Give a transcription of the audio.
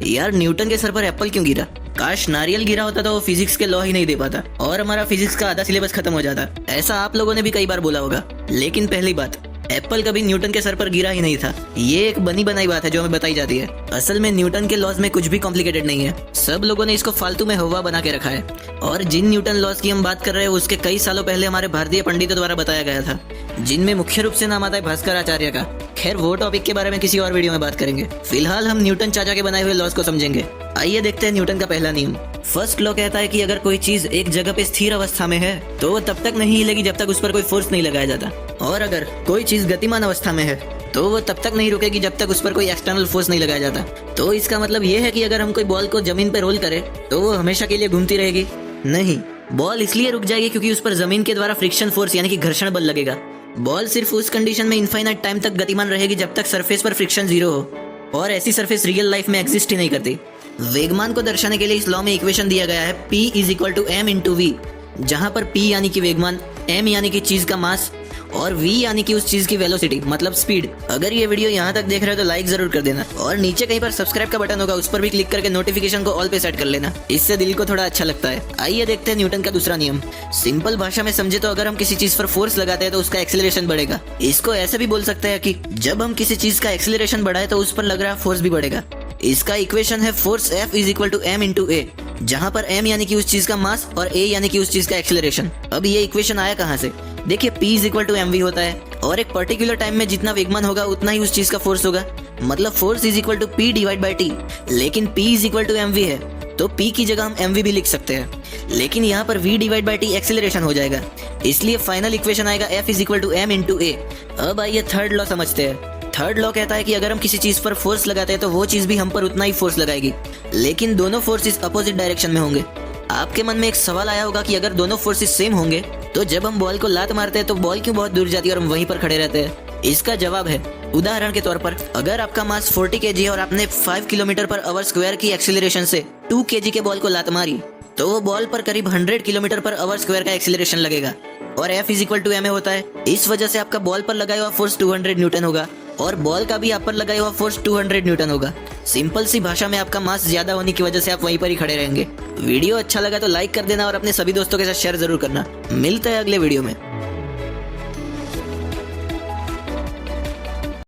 यार न्यूटन के सर पर एप्पल क्यों गिरा? काश नारियल गिरा होता तो वो फिजिक्स के लॉ ही नहीं दे पाता और हमारा फिजिक्स का आधा सिलेबस खत्म हो जाता। ऐसा आप लोगों ने भी कई बार बोला होगा। लेकिन पहली बात, एप्पल कभी न्यूटन के सर पर गिरा ही नहीं था। ये एक बनी बनाई बात है जो हमें बताई जाती है। असल में न्यूटन के लॉज में कुछ भी कॉम्प्लिकेटेड नहीं है। सब लोगों ने इसको फालतू में हवा बना के रखा है। और जिन न्यूटन लॉज की हम बात कर रहे हैं उसके कई सालों पहले हमारे भारतीय पंडितों द्वारा बताया गया था, जिनमें मुख्य रूप से नाम आता है भास्कर आचार्य का। खैर वो टॉपिक के बारे में किसी और वीडियो में बात करेंगे। फिलहाल हम न्यूटन चाचा के बनाए हुए लॉज को समझेंगे। आइए देखते हैं न्यूटन का पहला नियम। फर्स्ट लॉ कहता है कि अगर कोई चीज एक जगह पे स्थिर अवस्था में है तो वो तब तक नहीं हिलेगी जब तक उस पर कोई फोर्स नहीं लगाया जाता, और अगर कोई चीज गतिमान अवस्था में है तो वो तब तक नहीं रुकेगी जब तक उस पर कोई एक्सटर्नल फोर्स नहीं लगाया जाता। तो इसका मतलब ये है कि अगर हम कोई बॉल को जमीन पर रोल करें तो वो हमेशा के लिए घूमती रहेगी? नहीं, बॉल इसलिए रुक जाएगी क्योंकि उस पर जमीन के द्वारा फ्रिक्शन फोर्स यानी कि घर्षण बल लगेगा। बॉल सिर्फ उस कंडीशन में इनफाइनाइट टाइम तक गतिमान रहेगी जब तक सरफेस पर फ्रिक्शन जीरो हो, और ऐसी सरफेस रियल लाइफ में एग्जिस्ट ही नहीं करती। वेगमान को दर्शाने के लिए इस लॉ में इक्वेशन दिया गया है P = m/v, जहां पर P यानी कि वेगमान, m यानी कि चीज का मास और v यानी कि उस चीज की वेलोसिटी मतलब स्पीड। अगर ये वीडियो यहाँ तक देख रहे हो तो लाइक जरूर कर देना, और नीचे कहीं पर सब्सक्राइब का बटन होगा उस पर भी क्लिक करके नोटिफिकेशन को ऑल पे सेट कर लेना। इससे दिल को थोड़ा अच्छा लगता है। आइए देखते हैं न्यूटन का दूसरा नियम। सिंपल भाषा में समझे तो अगर हम किसी चीज पर फोर्स लगाते हैं तो उसका एक्सेलरेशन बढ़ेगा। इसको ऐसे भी बोल सकते हैं कि जब हम किसी चीज का एक्सेलरेशन बढ़ाए तो उस पर लग रहा फोर्स भी बढ़ेगा। इसका इक्वेशन है फोर्स F = m/a, जहां पर m यानी कि उस चीज का मास और a यानी कि उस चीज का एक्सेलरेशन। अब ये इक्वेशन आया कहां से? देखिए P = mv होता है, और एक पर्टिकुलर टाइम में जितना वेगमान होगा उतना ही उस चीज का फोर्स होगा। मतलब फोर्स = P/T। लेकिन P = mv है तो P की जगह हम mv भी लिख सकते हैं, लेकिन यहाँ पर v/T एक्सेलरेशन हो जाएगा। इसलिए फाइनल इक्वेशन आएगा F = m/a। अब आइए थर्ड लॉ समझते हैं। थर्ड लॉ कहता है कि अगर हम किसी चीज पर फोर्स लगाते हैं तो वो चीज भी हम पर उतना ही फोर्स लगाएगी, लेकिन दोनों फोर्सेस अपोजिट डायरेक्शन में होंगे। आपके मन में एक सवाल आया होगा कि अगर दोनों फोर्सेस सेम होंगे तो जब हम बॉल को लात मारते हैं तो बॉल क्यों बहुत दूर जाती है और हम वहीं पर खड़े रहते हैं? इसका जवाब है, उदाहरण के तौर पर अगर आपका मास 40 kg है और आपने 5 km/h की एक्सीलरेशन से 2 kg के बॉल को लात मारी तो वो बॉल पर करीब 100 km/h का एक्सीलरेशन लगेगा, और F = ma होता है। इस वजह से आपका बॉल पर लगाया हुआ फोर्स 200 न्यूटन होगा और बॉल का भी आप पर लगाया हुआ फोर्स 200 न्यूटन होगा। सिंपल सी भाषा में आपका मास ज्यादा होने की वजह से आप वहीं पर ही खड़े रहेंगे। वीडियो अच्छा लगा तो लाइक कर देना और अपने सभी दोस्तों के साथ शेयर जरूर करना। मिलते हैं अगले वीडियो में।